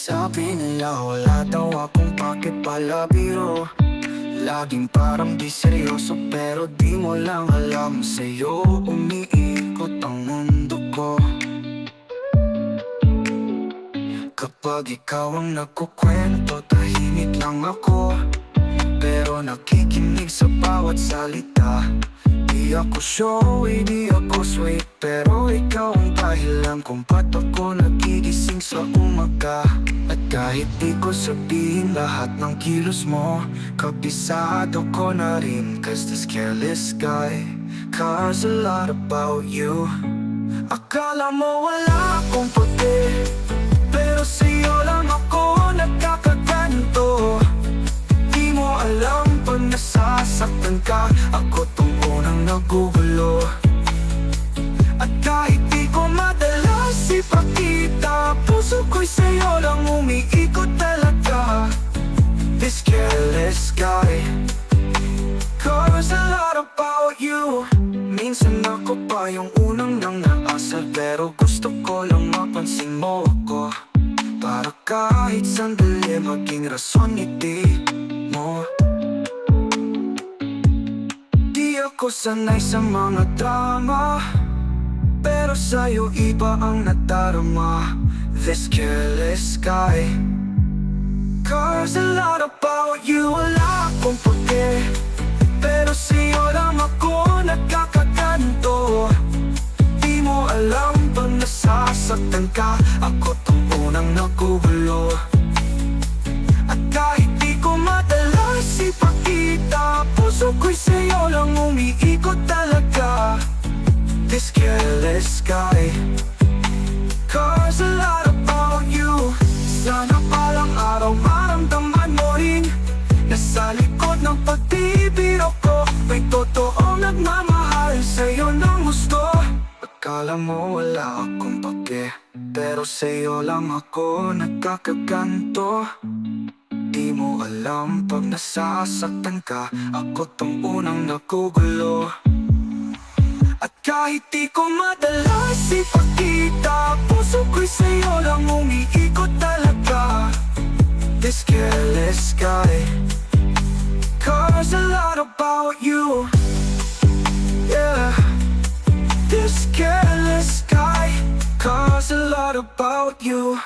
Sabi nila wala daw akong pakipalabiro. Laging parang di seryoso pero di mo lang alam. Sa'yo umiikot ang mundo ko. Kapag ikaw ang nagkukwento, tahimik lang ako, pero nakikinig sa bawat salita. Di ako showy, di ako sweet, pero ikaw ang dahilan kung ba't ako nagigising sa umaga. At kahit di ko sabihin lahat ng kilos mo, kabisado ko na rin. Cause this careless guy cares a lot about you. Akala mo wala akong pati, pero sa'yo lang ako nagkakaganto. Di mo alam pag nasasaktan ka, ako tong unang nagugulo. At kahit di ko madalas ipakita, puso ko'y sa'yo lang umiikot talaga. This careless guy cares a lot about you. Minsan ako pa yung unang nang naasal, pero gusto ko lang mapansin mo ako, para kahit sandali maging rason ngiti mo. Di ako sanay sa mga drama, pero sa'yo iba ang nadarama. This careless guy cares a lot about you. Wala akong pake, pero sa'yo lang ako nagkakaganto. Di mo alam pag nasasaktan ka, ako tong unang nagugulo. At kahit di ko madalas ipakita, puso ko'y sa'yo lang umiikot talaga. This careless guy cares a lot about you. Sana palang araw maramdaman mo rin, nasa likod ng pagbibiro ko may totoong nagmamahal sa'yo ng gusto. Akala mo wala akong pake, pero sa'yo lang ako nagkakaganto. Di mo alam pag nasasaktan ka, ako tong unang nagugulo. At kahit di ko madalas ipakita, puso ko'y sa'yo lang umiikot talaga. This careless guy cares a lot about you. Yeah, this careless guy cares a lot about you.